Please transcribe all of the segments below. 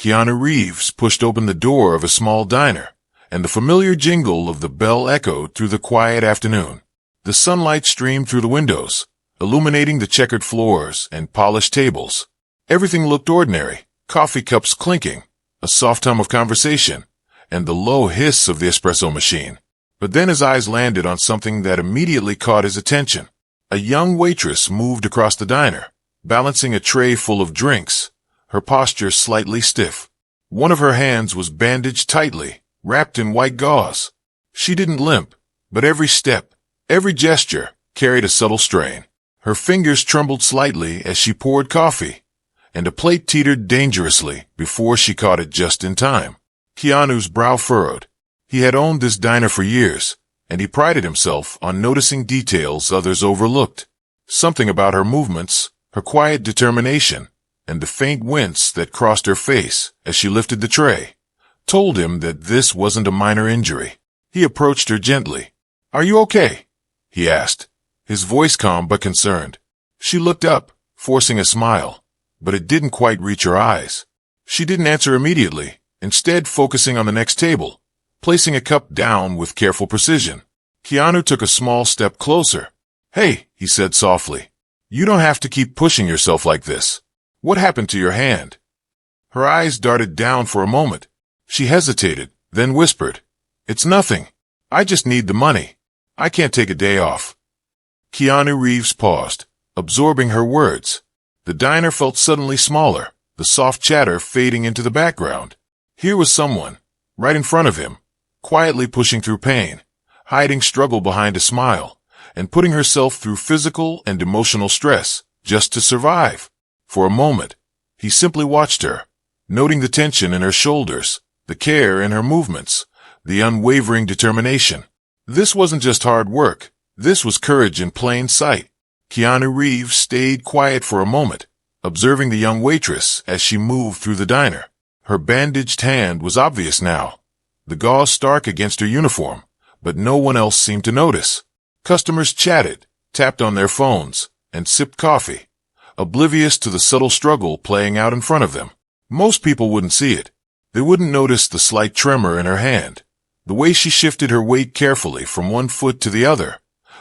Keanu Reeves pushed open the door of a small diner, and the familiar jingle of the bell echoed through the quiet afternoon. The sunlight streamed through the windows, illuminating the checkered floors and polished tables. Everything looked ordinary, coffee cups clinking, a soft hum of conversation, and the low hiss of the espresso machine. But then his eyes landed on something that immediately caught his attention. A young waitress moved across the diner, balancing a tray full of drinks, her posture slightly stiff. One of her hands was bandaged tightly, wrapped in white gauze. She didn't limp, but every step, every gesture, carried a subtle strain. Her fingers trembled slightly as she poured coffee, and a plate teetered dangerously before she caught it just in time. Keanu's brow furrowed. He had owned this diner for years, and he prided himself on noticing details others overlooked. Something about her movements, her quiet determination, and the faint wince that crossed her face as she lifted the tray, told him that this wasn't a minor injury. He approached her gently. "Are you okay?" he asked, his voice calm but concerned. She looked up, forcing a smile, but it didn't quite reach her eyes. She didn't answer immediately, instead focusing on the next table, placing a cup down with careful precision. Keanu took a small step closer. "Hey," he said softly, "you don't have to keep pushing yourself like this. What happened to your hand?" Her eyes darted down for a moment. She hesitated, then whispered, "It's nothing. I just need the money. I can't take a day off." Keanu Reeves paused, absorbing her words. The diner felt suddenly smaller, the soft chatter fading into the background. Here was someone, right in front of him, quietly pushing through pain, hiding struggle behind a smile, and putting herself through physical and emotional stress just to survive. For a moment, he simply watched her, noting the tension in her shoulders, the care in her movements, the unwavering determination. This wasn't just hard work. This was courage in plain sight. Keanu Reeves stayed quiet for a moment, observing the young waitress as she moved through the diner. Her bandaged hand was obvious now, the gauze stark against her uniform, but no one else seemed to notice. Customers chatted, tapped on their phones, and sipped coffee, oblivious to the subtle struggle playing out in front of them. Most people wouldn't see it. They wouldn't notice the slight tremor in her hand, the way she shifted her weight carefully from one foot to the other,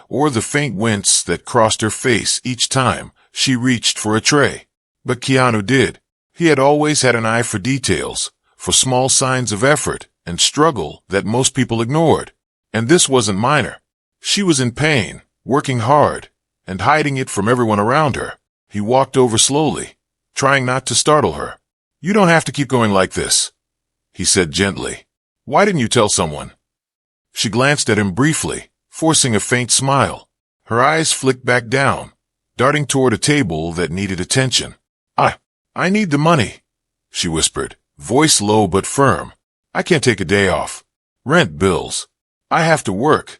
or the faint wince that crossed her face each time she reached for a tray. But Keanu did. He had always had an eye for details, for small signs of effort and struggle that most people ignored. And this wasn't minor. She was in pain, working hard, and hiding it from everyone around her. He walked over slowly, trying not to startle her. "You don't have to keep going like this," he said gently. "Why didn't you tell someone?" She glanced at him briefly, forcing a faint smile. Her eyes flicked back down, darting toward a table that needed attention. I need the money," she whispered, voice low but firm. "I can't take a day off. Rent, bills. I have to work."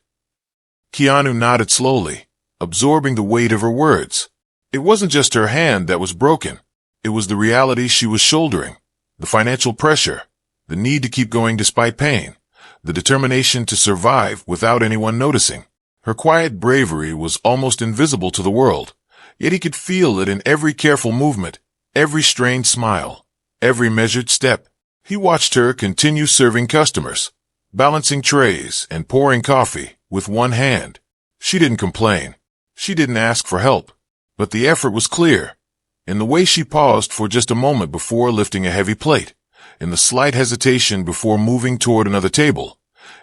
Keanu nodded slowly, absorbing the weight of her words. It wasn't just her hand that was broken. It was the reality she was shouldering, the financial pressure, the need to keep going despite pain, the determination to survive without anyone noticing. Her quiet bravery was almost invisible to the world, yet he could feel it in every careful movement, every strained smile, every measured step. He watched her continue serving customers, balancing trays and pouring coffee with one hand. She didn't complain. She didn't ask for help. But the effort was clear, in the way she paused for just a moment before lifting a heavy plate, in the slight hesitation before moving toward another table,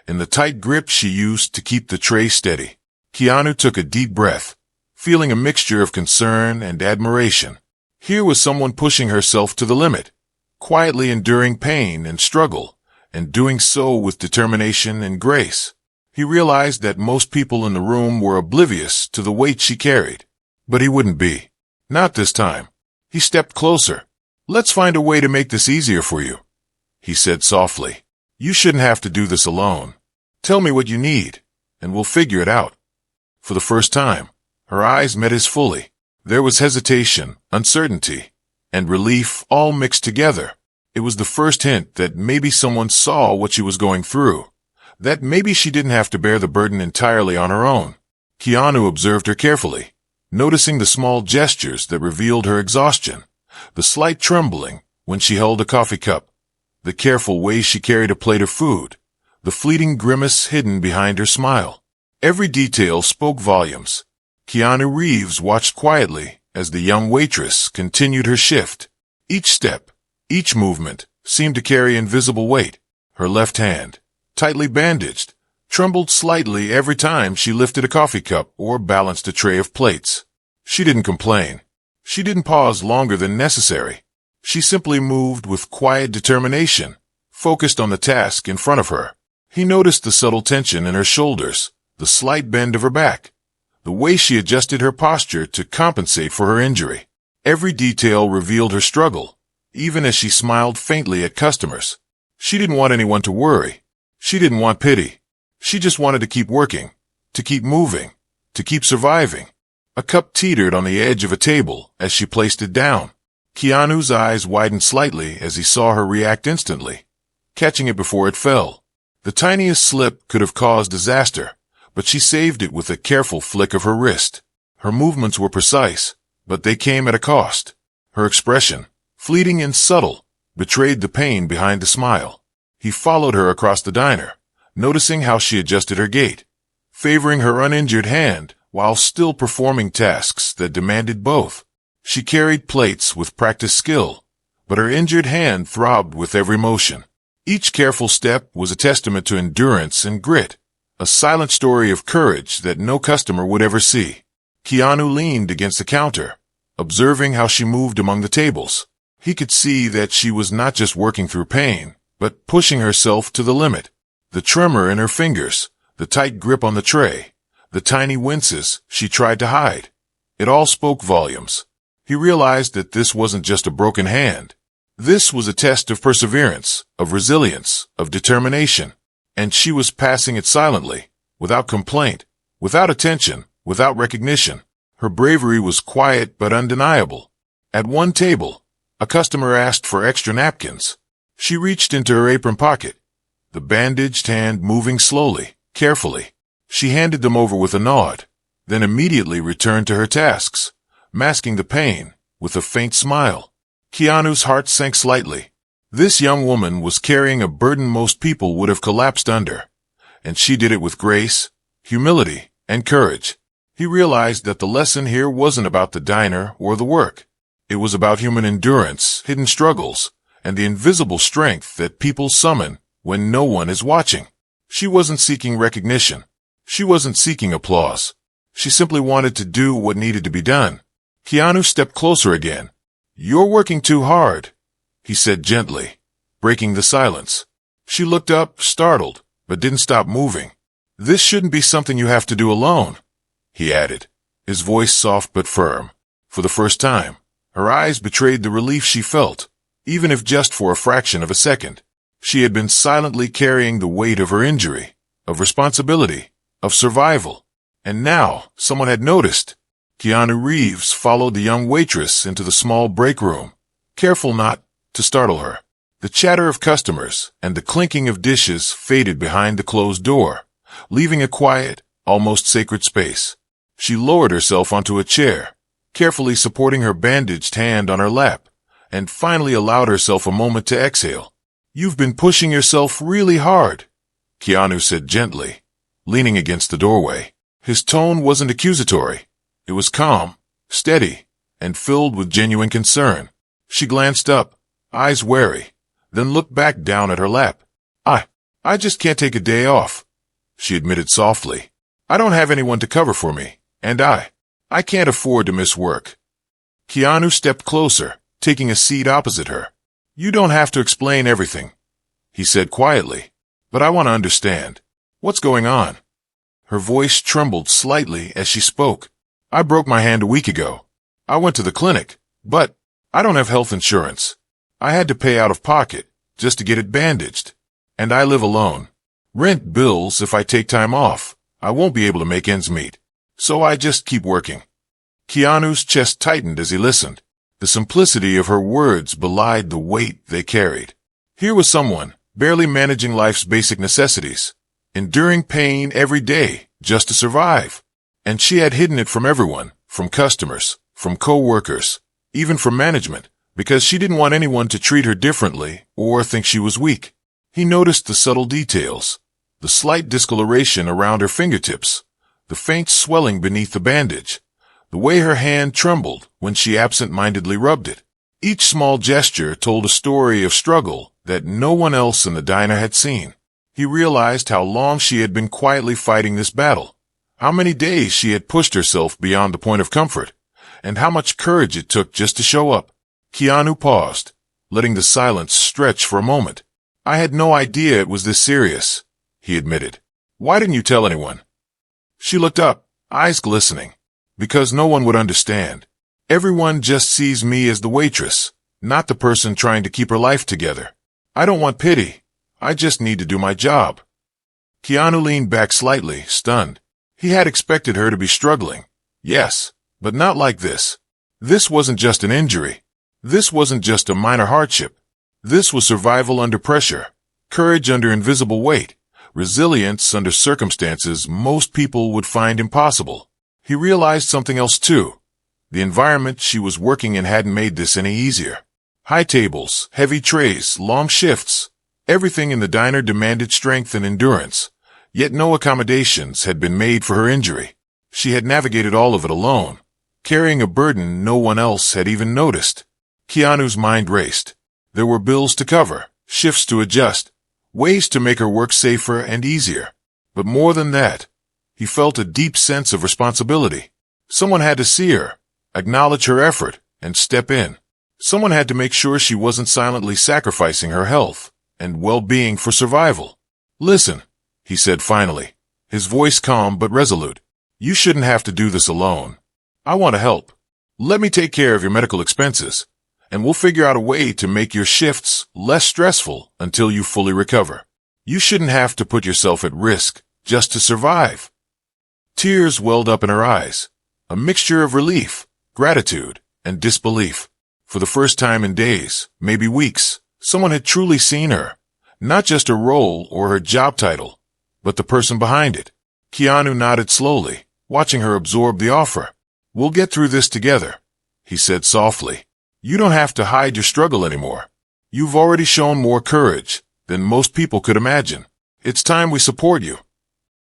in the tight grip she used to keep the tray steady. Keanu took a deep breath, feeling a mixture of concern and admiration. Here was someone pushing herself to the limit, quietly enduring pain and struggle, and doing so with determination and grace. He realized that most people in the room were oblivious to the weight she carried. But he wouldn't be. Not this time. He stepped closer. "Let's find a way to make this easier for you," he said softly. "You shouldn't have to do this alone. Tell me what you need, and we'll figure it out." For the first time, her eyes met his fully. There was hesitation, uncertainty, and relief all mixed together. It was the first hint that maybe someone saw what she was going through, that maybe she didn't have to bear the burden entirely on her own. Keanu observed her carefully, noticing the small gestures that revealed her exhaustion, the slight trembling when she held a coffee cup, the careful way she carried a plate of food, the fleeting grimace hidden behind her smile. Every detail spoke volumes. Keanu Reeves watched quietly as the young waitress continued her shift. Each step, each movement, seemed to carry invisible weight. Her left hand, tightly bandaged, trembled slightly every time she lifted a coffee cup or balanced a tray of plates. She didn't complain. She didn't pause longer than necessary. She simply moved with quiet determination, focused on the task in front of her. He noticed the subtle tension in her shoulders, the slight bend of her back, the way she adjusted her posture to compensate for her injury. Every detail revealed her struggle, even as she smiled faintly at customers. She didn't want anyone to worry. She didn't want pity. She just wanted to keep working, to keep moving, to keep surviving. A cup teetered on the edge of a table as she placed it down. Keanu's eyes widened slightly as he saw her react instantly, catching it before it fell. The tiniest slip could have caused disaster, but she saved it with a careful flick of her wrist. Her movements were precise, but they came at a cost. Her expression, fleeting and subtle, betrayed the pain behind the smile. He followed her across the diner, noticing how she adjusted her gait, favoring her uninjured hand while still performing tasks that demanded both. She carried plates with practiced skill, but her injured hand throbbed with every motion. Each careful step was a testament to endurance and grit, a silent story of courage that no customer would ever see. Keanu leaned against the counter, observing how she moved among the tables. He could see that she was not just working through pain, but pushing herself to the limit. The tremor in her fingers, the tight grip on the tray, the tiny winces she tried to hide. It all spoke volumes. He realized that this wasn't just a broken hand. This was a test of perseverance, of resilience, of determination. And she was passing it silently, without complaint, without attention, without recognition. Her bravery was quiet but undeniable. At one table, a customer asked for extra napkins. She reached into her apron pocket, the bandaged hand moving slowly, carefully. She handed them over with a nod, then immediately returned to her tasks, masking the pain with a faint smile. Keanu's heart sank slightly. This young woman was carrying a burden most people would have collapsed under, and she did it with grace, humility, and courage. He realized that the lesson here wasn't about the diner or the work. It was about human endurance, hidden struggles, and the invisible strength that people summon when no one is watching. She wasn't seeking recognition. She wasn't seeking applause. She simply wanted to do what needed to be done. Keanu stepped closer again. "You're working too hard," he said gently, breaking the silence. She looked up, startled, but didn't stop moving. "This shouldn't be something you have to do alone," he added, his voice soft but firm. For the first time, her eyes betrayed the relief she felt, even if just for a fraction of a second. She had been silently carrying the weight of her injury, of responsibility, of survival. And now, someone had noticed. Keanu Reeves followed the young waitress into the small break room, careful not to startle her. The chatter of customers and the clinking of dishes faded behind the closed door, leaving a quiet, almost sacred space. She lowered herself onto a chair, carefully supporting her bandaged hand on her lap, and finally allowed herself a moment to exhale. "You've been pushing yourself really hard," Keanu said gently, leaning against the doorway. His tone wasn't accusatory. It was calm, steady, and filled with genuine concern. She glanced up, eyes wary, then looked back down at her lap. I just can't take a day off," she admitted softly. "I don't have anyone to cover for me, and I can't afford to miss work." Keanu stepped closer, taking a seat opposite her. "You don't have to explain everything," he said quietly, "but I want to understand. What's going on?" Her voice trembled slightly as she spoke. "I broke my hand a week ago. I went to the clinic, but I don't have health insurance. I had to pay out of pocket just to get it bandaged. And I live alone. Rent bills if I take time off. I won't be able to make ends meet. So I just keep working." Keanu's chest tightened as he listened. The simplicity of her words belied the weight they carried. Here was someone, barely managing life's basic necessities, enduring pain every day just to survive. And she had hidden it from everyone, from customers, from co-workers, even from management, because she didn't want anyone to treat her differently or think she was weak. He noticed the subtle details, the slight discoloration around her fingertips, the faint swelling beneath the bandage, the way her hand trembled when she absent-mindedly rubbed it. Each small gesture told a story of struggle that no one else in the diner had seen. He realized how long she had been quietly fighting this battle, how many days she had pushed herself beyond the point of comfort, and how much courage it took just to show up. Keanu paused, letting the silence stretch for a moment. "I had no idea it was this serious," he admitted. "Why didn't you tell anyone?" She looked up, eyes glistening. "Because no one would understand. Everyone just sees me as the waitress, not the person trying to keep her life together. I don't want pity. I just need to do my job." Keanu leaned back slightly, stunned. He had expected her to be struggling. Yes, but not like this. This wasn't just an injury. This wasn't just a minor hardship. This was survival under pressure, courage under invisible weight, resilience under circumstances most people would find impossible. He realized something else too. The environment she was working in hadn't made this any easier. High tables, heavy trays, long shifts. Everything in the diner demanded strength and endurance, yet no accommodations had been made for her injury. She had navigated all of it alone, carrying a burden no one else had even noticed. Keanu's mind raced. There were bills to cover, shifts to adjust, ways to make her work safer and easier. But more than that, he felt a deep sense of responsibility. Someone had to see her, acknowledge her effort, and step in. Someone had to make sure she wasn't silently sacrificing her health and well-being for survival. "Listen," he said finally, his voice calm but resolute. "You shouldn't have to do this alone. I want to help. Let me take care of your medical expenses, and we'll figure out a way to make your shifts less stressful until you fully recover. You shouldn't have to put yourself at risk just to survive." Tears welled up in her eyes, a mixture of relief, gratitude, and disbelief. For the first time in days, maybe weeks, someone had truly seen her, not just her role or her job title, but the person behind it. Keanu nodded slowly, watching her absorb the offer. "We'll get through this together," he said softly. "You don't have to hide your struggle anymore. You've already shown more courage than most people could imagine. It's time we support you."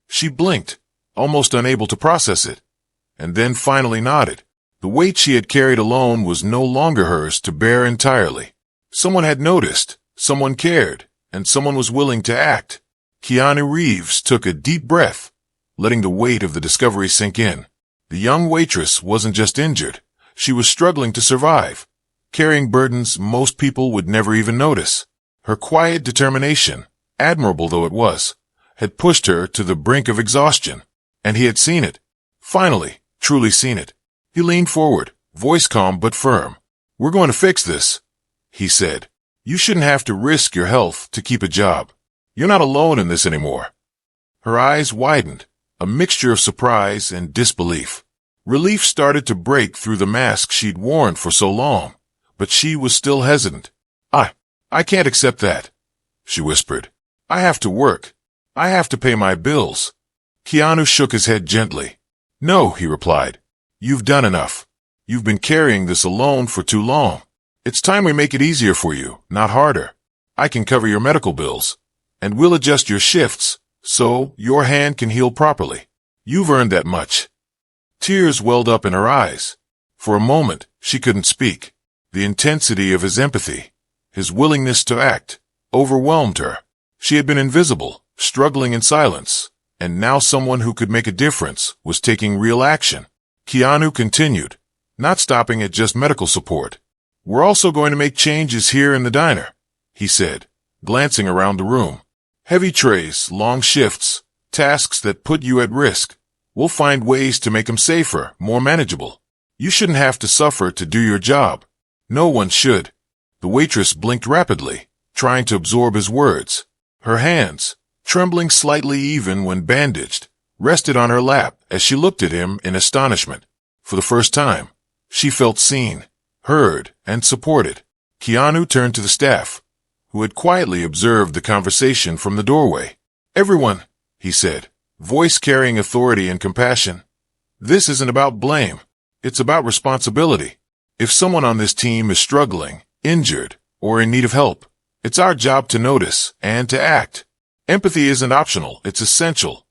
She blinked, almost unable to process it, and then finally nodded. The weight she had carried alone was no longer hers to bear entirely. Someone had noticed, someone cared, and someone was willing to act. Keanu Reeves took a deep breath, letting the weight of the discovery sink in. The young waitress wasn't just injured. She was struggling to survive, carrying burdens most people would never even notice. Her quiet determination, admirable though it was, had pushed her to the brink of exhaustion, and he had seen it. Finally, truly seen it. He leaned forward, voice calm but firm. "We're going to fix this," he said. "You shouldn't have to risk your health to keep a job. You're not alone in this anymore." Her eyes widened, a mixture of surprise and disbelief. Relief started to break through the mask she'd worn for so long, but she was still hesitant. I can't accept that," she whispered. "I have to work. I have to pay my bills." Keanu shook his head gently. "No," he replied. "You've done enough. You've been carrying this alone for too long. It's time we make it easier for you, not harder. I can cover your medical bills, and we'll adjust your shifts so your hand can heal properly. You've earned that much." Tears welled up in her eyes. For a moment, she couldn't speak. The intensity of his empathy, his willingness to act, overwhelmed her. She had been invisible, struggling in silence, and now someone who could make a difference was taking real action. Keanu continued, not stopping at just medical support. "We're also going to make changes here in the diner," he said, glancing around the room. "Heavy trays, long shifts, tasks that put you at risk. We'll find ways to make them safer, more manageable. You shouldn't have to suffer to do your job. No one should." The waitress blinked rapidly, trying to absorb his words. Her hands, trembling slightly even when bandaged, rested on her lap as she looked at him in astonishment. For the first time, she felt seen, heard, and supported. Keanu turned to the staff, who had quietly observed the conversation from the doorway. "Everyone," he said, voice carrying authority and compassion. "This isn't about blame. It's about responsibility. If someone on this team is struggling, injured, or in need of help, it's our job to notice and to act. Empathy isn't optional, it's essential.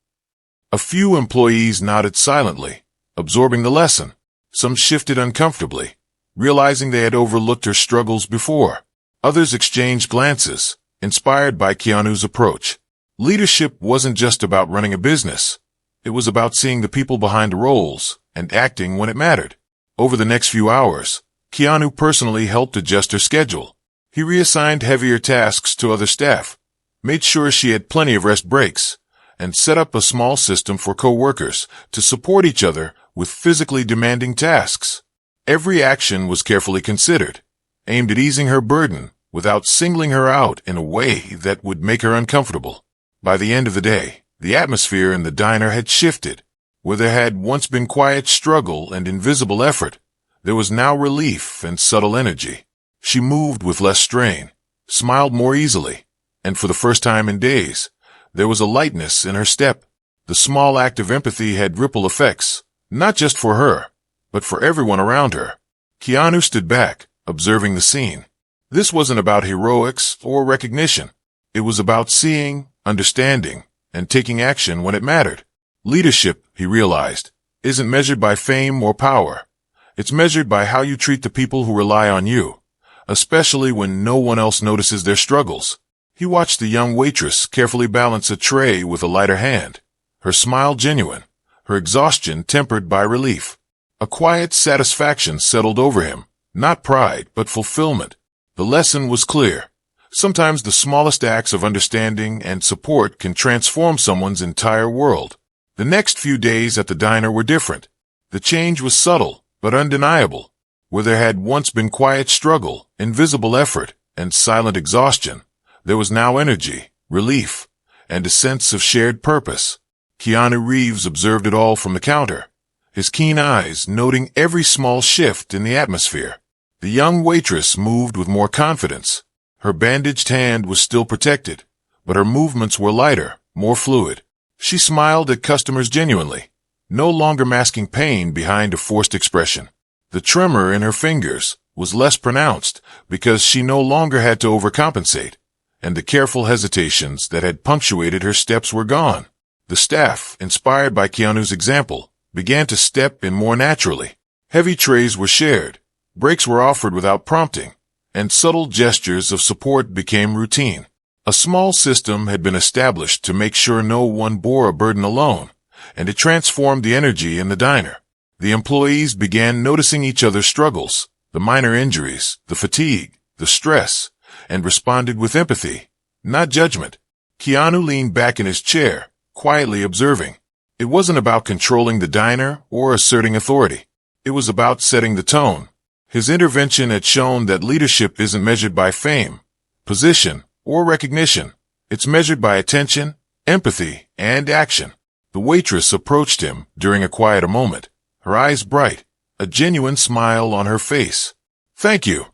A few employees nodded silently, absorbing the lesson. Some shifted uncomfortably, realizing they had overlooked her struggles before. Others exchanged glances, inspired by Keanu's approach. Leadership wasn't just about running a business. It was about seeing the people behind the roles and acting when it mattered. Over the next few hours, Keanu personally helped adjust her schedule. He reassigned heavier tasks to other staff, made sure she had plenty of rest breaks, and set up a small system for co-workers to support each other with physically demanding tasks. Every action was carefully considered, aimed at easing her burden without singling her out in a way that would make her uncomfortable. By the end of the day, the atmosphere in the diner had shifted. Where there had once been quiet struggle and invisible effort, there was now relief and subtle energy. She moved with less strain, smiled more easily, and for the first time in days, there was a lightness in her step. The small act of empathy had ripple effects, not just for her, but for everyone around her. Keanu stood back, observing the scene. This wasn't about heroics or recognition. It was about seeing, understanding, and taking action when it mattered. Leadership, he realized, isn't measured by fame or power. It's measured by how you treat the people who rely on you, especially when no one else notices their struggles. He watched the young waitress carefully balance a tray with a lighter hand, her smile genuine, her exhaustion tempered by relief. A quiet satisfaction settled over him, not pride, but fulfillment. The lesson was clear. Sometimes the smallest acts of understanding and support can transform someone's entire world. The next few days at the diner were different. The change was subtle, but undeniable. Where there had once been quiet struggle, invisible effort, and silent exhaustion, there was now energy, relief, and a sense of shared purpose. Keanu Reeves observed it all from the counter, his keen eyes noting every small shift in the atmosphere. The young waitress moved with more confidence. Her bandaged hand was still protected, but her movements were lighter, more fluid. She smiled at customers genuinely, no longer masking pain behind a forced expression. The tremor in her fingers was less pronounced because she no longer had to overcompensate, and the careful hesitations that had punctuated her steps were gone. The staff, inspired by Keanu's example, began to step in more naturally. Heavy trays were shared, breaks were offered without prompting, and subtle gestures of support became routine. A small system had been established to make sure no one bore a burden alone, and it transformed the energy in the diner. The employees began noticing each other's struggles, the minor injuries, the fatigue, the stress, and responded with empathy, not judgment. Keanu leaned back in his chair, quietly observing. It wasn't about controlling the diner or asserting authority. It was about setting the tone. His intervention had shown that leadership isn't measured by fame, position, or recognition. It's measured by attention, empathy, and action. The waitress approached him during a quieter moment, her eyes bright, a genuine smile on her face. "Thank you,"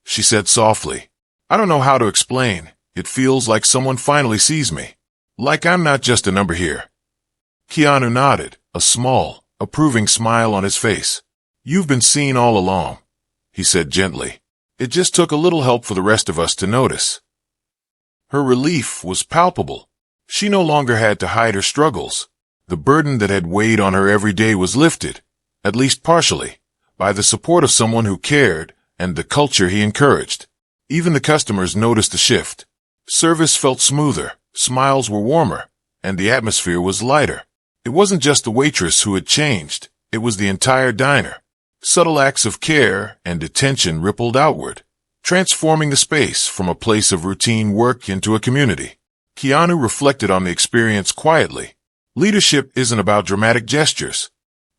she said softly. "I don't know how to explain. It feels like someone finally sees me. Like I'm not just a number here." Keanu nodded, a small, approving smile on his face. "You've been seen all along," he said gently. "It just took a little help for the rest of us to notice." Her relief was palpable. She no longer had to hide her struggles. The burden that had weighed on her every day was lifted, at least partially, by the support of someone who cared and the culture he encouraged. Even the customers noticed the shift. Service felt smoother, smiles were warmer, and the atmosphere was lighter. It wasn't just the waitress who had changed, it was the entire diner. Subtle acts of care and attention rippled outward, transforming the space from a place of routine work into a community. Keanu reflected on the experience quietly. Leadership isn't about dramatic gestures.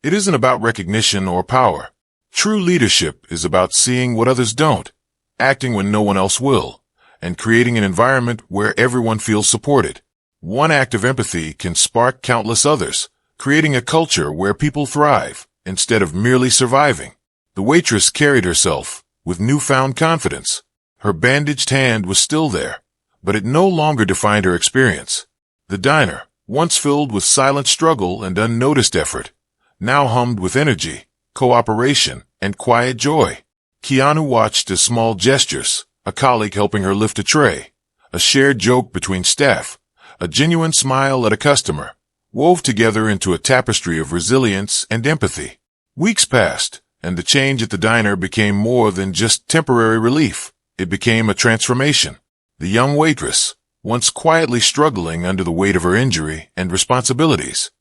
It isn't about recognition or power. True leadership is about seeing what others don't, acting when no one else will, and creating an environment where everyone feels supported. One act of empathy can spark countless others, creating a culture where people thrive instead of merely surviving. The waitress carried herself with newfound confidence. Her bandaged hand was still there, but it no longer defined her experience. The diner, once filled with silent struggle and unnoticed effort, now hummed with energy, cooperation, and quiet joy. Keanu watched as small gestures, a colleague helping her lift a tray, a shared joke between staff, a genuine smile at a customer, wove together into a tapestry of resilience and empathy. Weeks passed, and the change at the diner became more than just temporary relief. It became a transformation. The young waitress, once quietly struggling under the weight of her injury and responsibilities,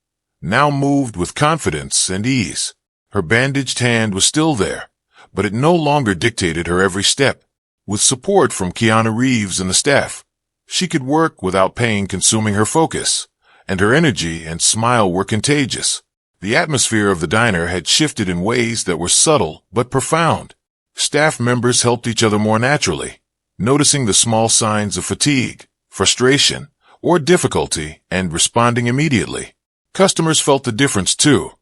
now moved with confidence and ease. Her bandaged hand was still there, but it no longer dictated her every step. With support from Keanu Reeves and the staff, she could work without pain consuming her focus, and her energy and smile were contagious. The atmosphere of the diner had shifted in ways that were subtle but profound. Staff members helped each other more naturally, noticing the small signs of fatigue, frustration, or difficulty and responding immediately. Customers felt the difference too.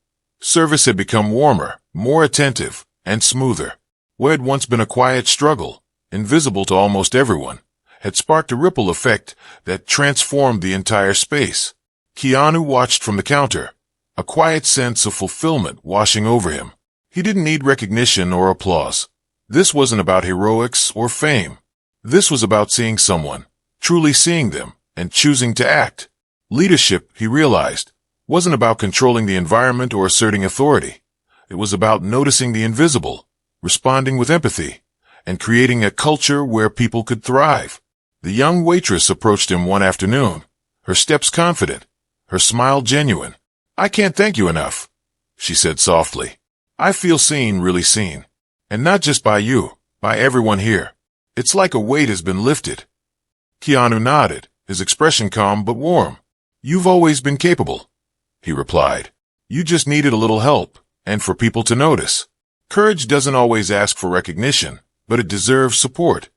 Service had become warmer, more attentive, and smoother. What had once been a quiet struggle, invisible to almost everyone, had sparked a ripple effect that transformed the entire space. Keanu watched from the counter, a quiet sense of fulfillment washing over him. He didn't need recognition or applause. This wasn't about heroics or fame. This was about seeing someone, truly seeing them, and choosing to act. Leadership, he realized, wasn't about controlling the environment or asserting authority. It was about noticing the invisible, responding with empathy, and creating a culture where people could thrive. The young waitress approached him one afternoon, her steps confident, her smile genuine. "I can't thank you enough," she said softly. "I feel seen, really seen. And not just by you, by everyone here. It's like a weight has been lifted." Keanu nodded, his expression calm but warm. "You've always been capable," he replied. "You just needed a little help, and for people to notice. Courage doesn't always ask for recognition, but it deserves support."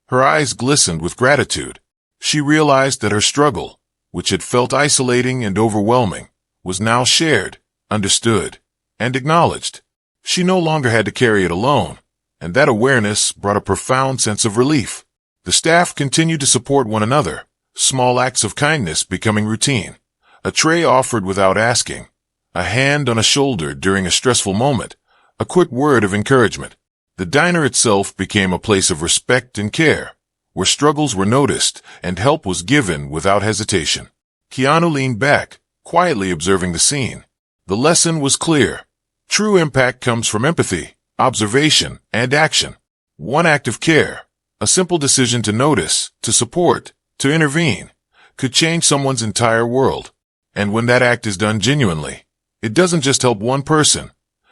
Her eyes glistened with gratitude. She realized that her struggle, which had felt isolating and overwhelming, was now shared, understood, and acknowledged. She no longer had to carry it alone, and that awareness brought a profound sense of relief. The staff continued to support one another, small acts of kindness becoming routine. A tray offered without asking, a hand on a shoulder during a stressful moment, a quick word of encouragement. The diner itself became a place of respect and care, where struggles were noticed and help was given without hesitation. Keanu leaned back, quietly observing the scene. The lesson was clear. True impact comes from empathy, observation, and action. One act of care, a simple decision to notice, to support, to intervene, could change someone's entire world. And when that act is done genuinely, it doesn't just help one person.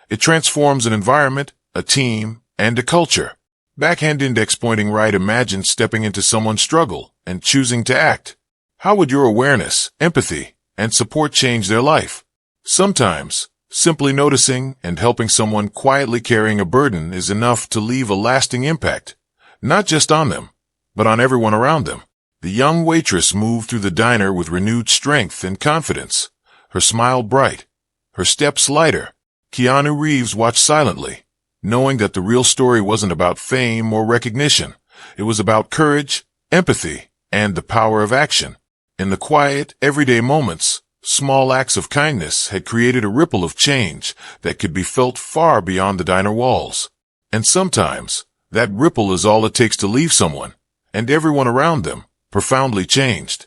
It transforms an environment, a team, and a culture. Backhand index pointing right. Imagine stepping into someone's struggle and choosing to act. How would your awareness, empathy, and support change their life? Sometimes, simply noticing and helping someone quietly carrying a burden is enough to leave a lasting impact, not just on them, but on everyone around them. The young waitress moved through the diner with renewed strength and confidence, her smile bright, her steps lighter. Keanu Reeves watched silently, knowing that the real story wasn't about fame or recognition. It was about courage, empathy, and the power of action. In the quiet, everyday moments, small acts of kindness had created a ripple of change that could be felt far beyond the diner walls. And sometimes, that ripple is all it takes to leave someone, and everyone around them, profoundly changed.